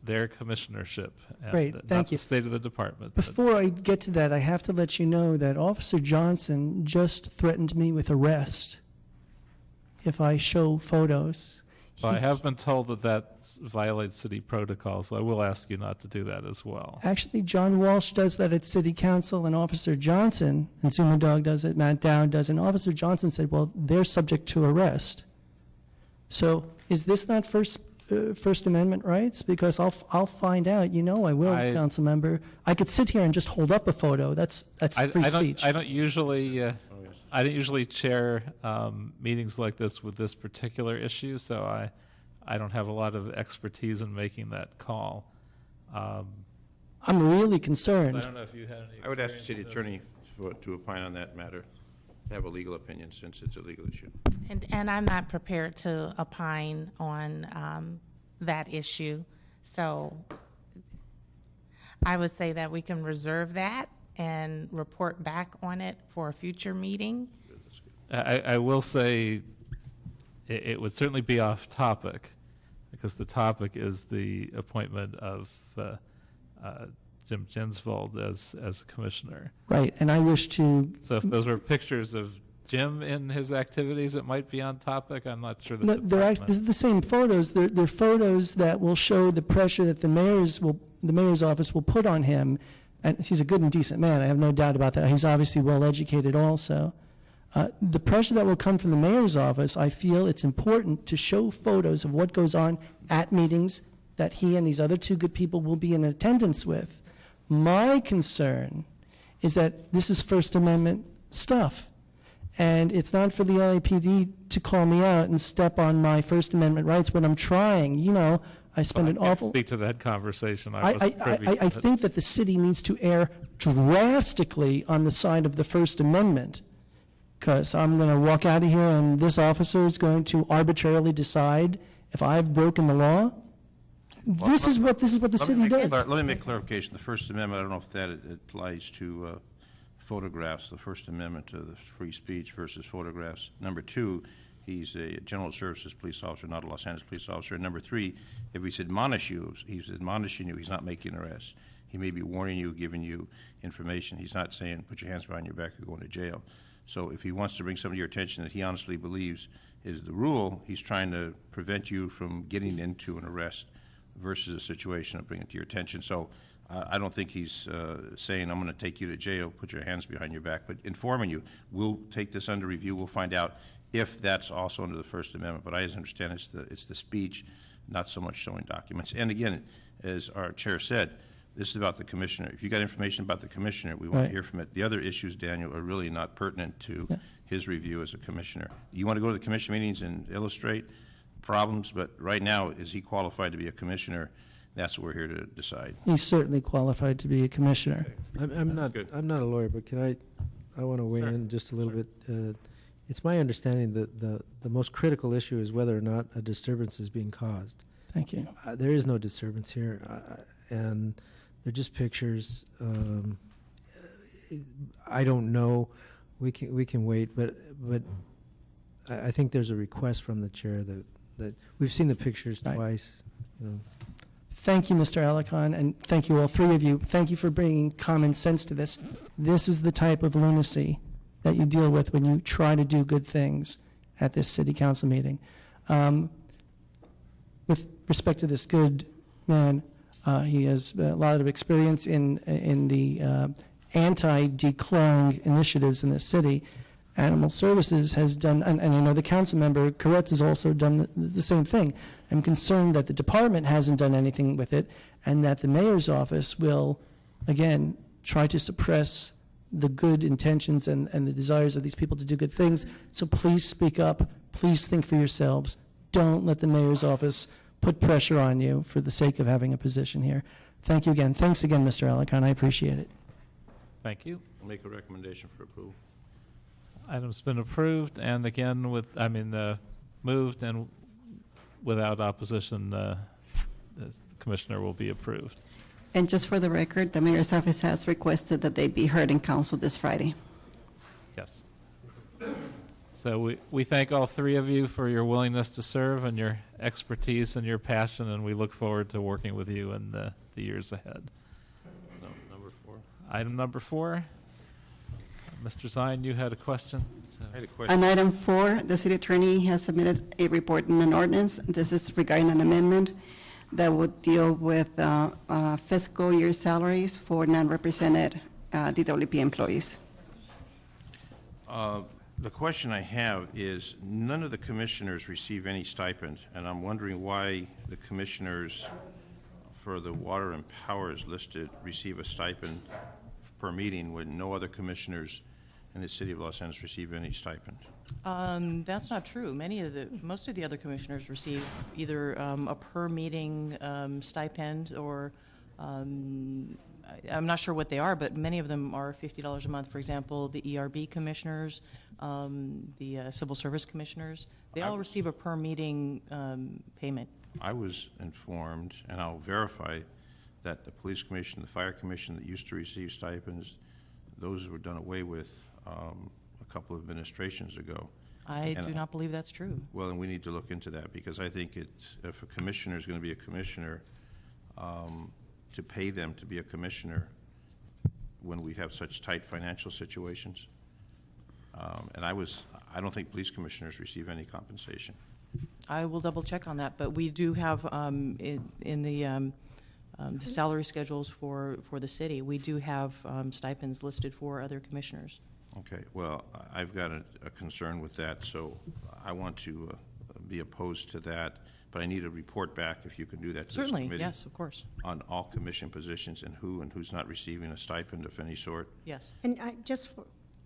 their commissionership. And Great, not thank you. the state of the department. but- Before I get to that, I have to let you know that Officer Johnson just threatened me with arrest if I show photos. Well, I He- have been told that violates city protocol, so I will ask you not to do that as well. Actually, John Walsh does that at City Council, and Officer Johnson, and Zuma Dog does it, Matt Dowd does it, and Officer Johnson said, well, they're subject to arrest. So is this not First Amendment rights? Because I'll find out. You know I will, council member. I could sit here and just hold up a photo. That's free speech. I don't usually chair meetings like this with this particular issue, so I don't have a lot of expertise in making that call. I'm really I concerned. don't know if you had any. I would ask the city experience attorney to opine on that matter, to have a legal opinion since it's a legal issue. And I'm not prepared to opine on that issue. So I would say that we can reserve that and report back on it for a future meeting. I will say it would certainly be off topic, because the topic is the appointment of Jim Jensvold as a commissioner. Right, and I wish to, So if those were pictures of Jim in his activities, it might be on topic. I'm not sure. no, they're the same photos. They're photos that will show the pressure that the mayor's office will put on him. And he's a good and decent man. I have no doubt about that. He's obviously well educated also. The pressure that will come from the mayor's office, I feel it's important to show photos of what goes on at meetings that he and these other two good people will be in attendance with. My concern is that this is First Amendment stuff. And it's not for the LAPD to call me out and step on my First Amendment rights when I'm trying. You know, I spend an awful... Speak to that conversation. I think that the city needs to err drastically on the side of the First Amendment, because I'm going to walk out of here and this officer is going to arbitrarily decide if I've broken the law. This is what the city does. Let me make clarification. The First Amendment, I don't know if that applies to photographs, the First Amendment to the free speech versus photographs. Number two, he's a general services police officer, not a Los Angeles police officer. And number three, if he's admonishing you, he's not making an arrest. He may be warning you, giving you information. He's not saying, put your hands behind your back, you're going to jail. So if he wants to bring something to your attention that he honestly believes is the rule, he's trying to prevent you from getting into an arrest versus a situation of bringing it to your attention. So I don't think he's saying, I'm going to take you to jail, put your hands behind your back, but informing you. We'll take this under review. We'll find out if that's also under the First Amendment. But I understand it's the speech, not so much showing documents. And again, as our chair said, this is about the commissioner. If you got information about the commissioner, we want to hear from it. The other issues, Daniel, are really not pertinent to his review as a commissioner. You want to go to the commission meetings and illustrate problems, but right now, is he qualified to be a commissioner? That's what we're here to decide. He's certainly qualified to be a commissioner. I'm not a lawyer, but I want to weigh in just a little bit. It's my understanding that the most critical issue is whether or not a disturbance is being caused. Thank you. There is no disturbance here, and they're just pictures. I don't know. We can wait, but I think there's a request from the chair that we've seen the pictures twice. You know. Thank you, Mr. Alarcon, and thank you, all three of you. Thank you for bringing common sense to this. This is the type of lunacy that you deal with when you try to do good things at this city council meeting. With respect to this good man, he has a lot of experience in the anti-declawing initiatives in this city. Animal Services has done, and I know the council member, Koretz, has also done the same thing. I'm concerned that the department hasn't done anything with it, and that the mayor's office will, again, try to suppress the good intentions and the desires of these people to do good things. So please speak up. Please think for yourselves. Don't let the mayor's office put pressure on you for the sake of having a position here. Thank you again. Thanks again, Mr. Alarcon. I appreciate it. Thank you. I'll make a recommendation for approval. Item's been approved, and again, moved and without opposition, the commissioner will be approved. And just for the record, the mayor's office has requested that they be heard in council this Friday. Yes. So we thank all three of you for your willingness to serve and your expertise and your passion, and we look forward to working with you in the years ahead. No, number 4. Item number 4. Mr. Zine, you had a question? So- I had a question. On item 4, the city attorney has submitted a report and an ordinance. This is regarding an amendment that would deal with fiscal year salaries for non-represented DWP employees. The question I have is, none of the commissioners receive any stipend, and I'm wondering why the commissioners for the water and power is listed receive a stipend per meeting when no other commissioners in the city of Los Angeles receive any stipend. That's not true. Most of the other commissioners receive either a per meeting stipend or I'm not sure what they are, but many of them are $50 a month. For example, the ERB commissioners, the civil service commissioners, they all receive a per meeting payment. I was informed, and I'll verify, that the police commission, the fire commission that used to receive stipends, those were done away with a couple of administrations ago. I do not believe that's true. Well, and we need to look into that, because I think if a commissioner is going to be a commissioner, to pay them to be a commissioner when we have such tight financial situations. And I don't think police commissioners receive any compensation. I will double check on that, but we do have in the salary schedules for the city, we do have stipends listed for other commissioners. Okay, well, I've got a concern with that, so I want to be opposed to that, but I need a report back, if you can do that to this committee. Certainly, yes, of course. On all commission positions and who's not receiving a stipend of any sort. Yes, And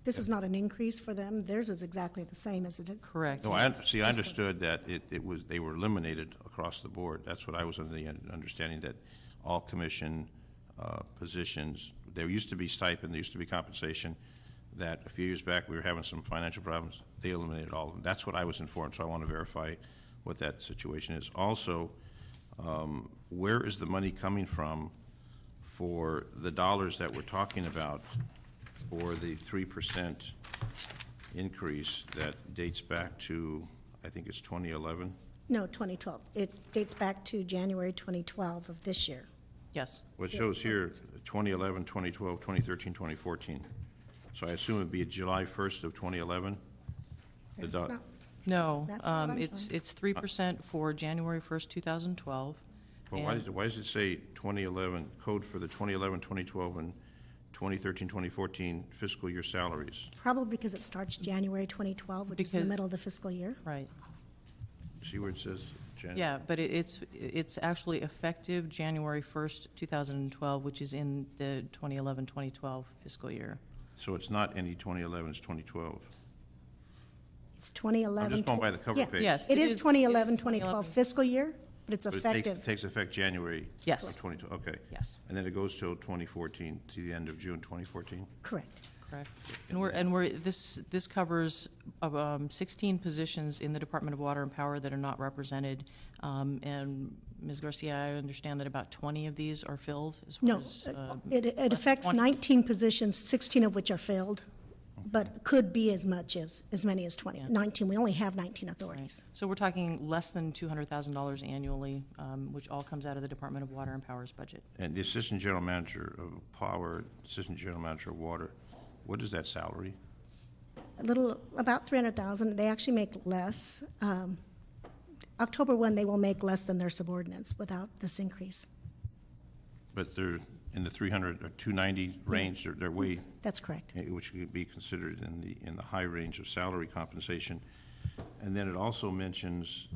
this is not an increase for them. Theirs is exactly the same as it is. correct. No, I understood that they were eliminated across the board. That's what I was under the understanding, that all commission positions, there used to be stipend, there used to be compensation, that a few years back we were having some financial problems. They eliminated all of them. That's what I was informed, so I want to verify what that situation is. Also, where is the money coming from for the dollars that we're talking about for the 3% increase that dates back to, I think it's 2011? No, 2012. It dates back to January 2012 of this year. Yes, Well, it shows here 2011, 2012, 2013, 2014. So I assume it'd be July 1st of 2011? The do- no, That's what I'm it's 3% for January 1st, 2012. Well, why does it say 2011, code for the 2011, 2012, and 2013, 2014 fiscal year salaries? Probably because it starts January 2012, which is in the Because- middle of the fiscal year. Right. See where it says January? Yeah, but it's actually effective January 1st, 2012, which is in the 2011-2012 fiscal year. So it's not any 2011, it's 2012. It's 2011. I'm just going by the cover Yeah. page. Yes. It is it is 2011, 2012 2011. fiscal year, but it's But it effective. takes effect January Yes. of 2012, okay. Yes, And then it goes till 2014, to the end of June 2014? Correct. correct. And this covers 16 positions in the Department of Water and Power that are not represented. And Ms. Garcia, I understand that about 20 of these are filled as far No, as, it affects 20. 19 positions, 16 of which are filled, but could be as many as 20. Yeah. 19, we only have 19 authorities. So we're talking less than $200,000 annually, which all comes out of the Department of Water and Power's budget. And the Assistant General Manager of Power, Assistant General Manager of Water, what is that salary? About 300,000. They actually make less. October 1, they will make less than their subordinates without this increase. But they're in the 300 or 290 range, they're way, That's correct. which could be considered in the high range of salary compensation. And then it also mentions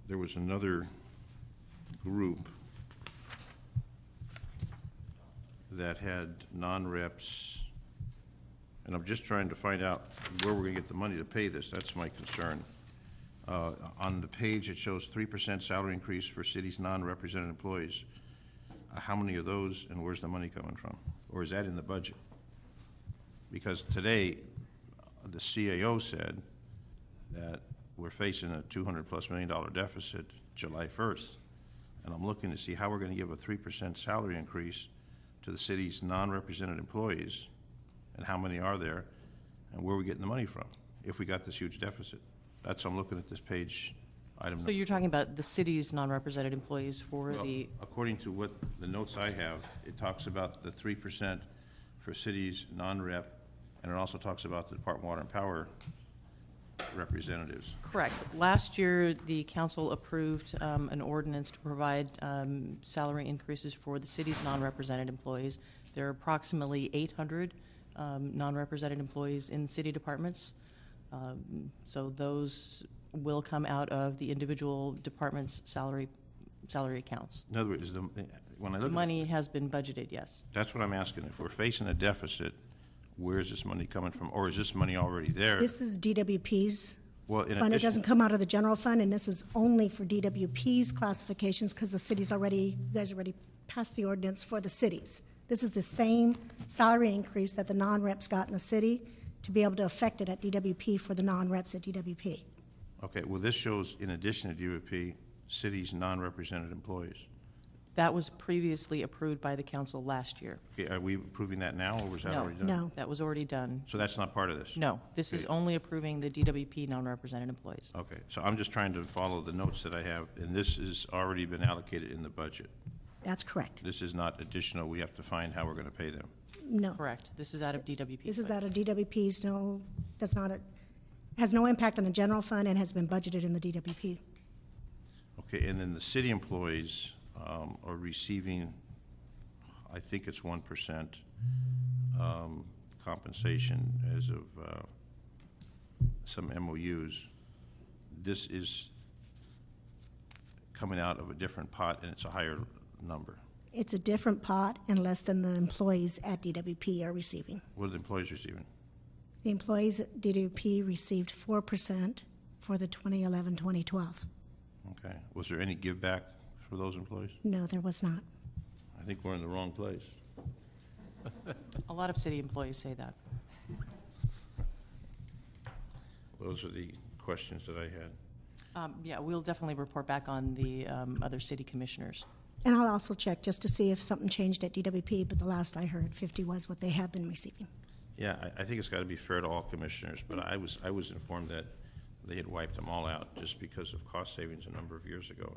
there was another group that had non-reps, and I'm just trying to find out where we're going to get the money to pay this. That's my concern. On the page, it shows 3% salary increase for city's non-represented employees. How many of those, and where's the money coming from? Or is that in the budget? Because today, the CAO said that we're facing a $200+ million deficit July 1st. and I'm looking to see how we're going to give a 3% salary increase to the city's non-represented employees, and how many are there, and where are we getting the money from, if we got this huge deficit. That's, I'm looking at this page, item So number you're talking about the city's non-represented employees for Well, the, according to what the notes I have, it talks about the 3% for cities non-rep, and it also talks about the Department of Water and Power representatives. correct. Last year, the council approved an ordinance to provide salary increases for the city's non-represented employees. There are approximately 800 non-represented employees in city departments. So those will come out of the individual department's salary accounts. In other words, when I look at Money has been budgeted, yes. that's what I'm asking. If we're facing a deficit, where is this money coming from? Or is this money already there? This is DWP's Well, in fund. It addition, doesn't come out of the general fund, and this is only for DWP's classifications because the city's already, you guys already passed the ordinance for the cities. This is the same salary increase that the non-reps got in the city to be able to affect it at DWP for the non-reps at DWP. okay, well, this shows, in addition to DWP, cities' non-represented employees. That was previously approved by the council last year. Okay, are we approving that now, or was that No. already done? No. That was already done. So that's not part of this? No, this is Okay. only approving the DWP non-represented employees. Okay, so I'm just trying to follow the notes that I have, and this has already been allocated in the budget. That's correct. This is not additional, we have to find how we're going to pay them. No. Correct. This is out of DWP. This is out of DWP's, no, does not, has no impact on the general fund and has been budgeted in the DWP. Okay, and then the city employees are receiving, I think it's 1% compensation as of some MOUs. This is coming out of a different pot, and it's a higher number. It's a different pot and less than the employees at DWP are receiving. What are the employees receiving? The employees at DWP received 4% for the 2011-2012. Okay, was there any give back for those employees? No, there was not. I think we're in the wrong place. A lot of city employees say that. Those are the questions that I had. Yeah, we'll definitely report back on the other city commissioners. And I'll also check just to see if something changed at DWP, but the last I heard, 50 was what they have been receiving. Yeah, I think it's got to be fair to all commissioners, but I was informed that they had wiped them all out just because of cost savings a number of years ago.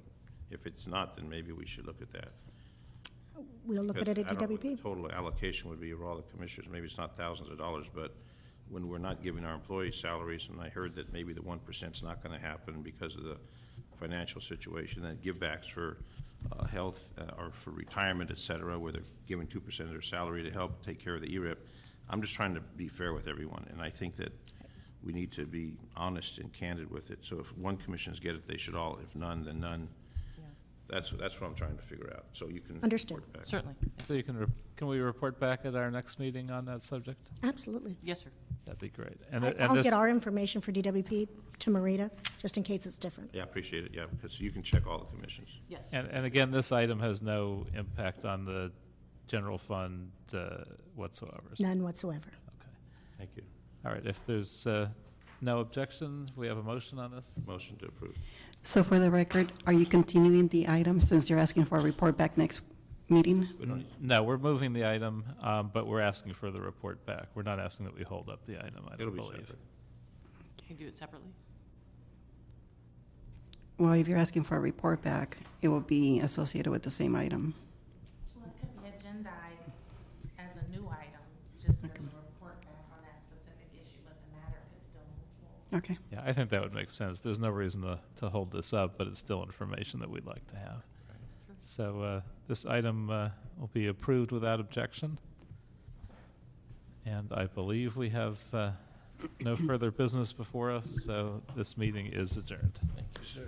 If it's not, then maybe we should look at that. We'll look at it at I don't know what the DWP. total allocation would be of all the commissioners. Maybe it's not thousands of dollars, but when we're not giving our employees salaries, and I heard that maybe the 1% is not going to happen because of the financial situation, then give-backs for health or for retirement, et cetera, where they're giving 2% of their salary to help take care of the ERIP. I'm just trying to be fair with everyone, and I think that we need to be honest and candid with it. So if one commissioners get it, they should all. If none, then none. That's what I'm trying to figure out. So you can Understood. report back. Certainly. So you can we report back at our next meeting on that subject? Absolutely. Yes, sir. That'd be great. And I'll this, get our information for DWP to Marita, just in case it's different. Yeah, I appreciate it. Yeah, because you can check all the commissions. Yes. and again, this item has no impact on the general fund whatsoever. None whatsoever. Okay. Thank you. All right. If there's no objection, we have a motion on this. Motion to approve. So for the record, are you continuing the item since you're asking for a report back next meeting? No, we're moving the item, but we're asking for the report back. We're not asking that we hold up the item, I It'll don't be believe. separate. Can you do it separately? Well, if you're asking for a report back, it will be associated with the same item. Well, it could be agendized as a new item, just as a report back on that specific issue, but the matter could still move forward. Okay. Yeah, I think that would make sense. There's no reason to hold this up, but it's still information that we'd like to have. So this item will be approved without objection. And I believe we have no further business before us, so this meeting is adjourned. Thank you, sir.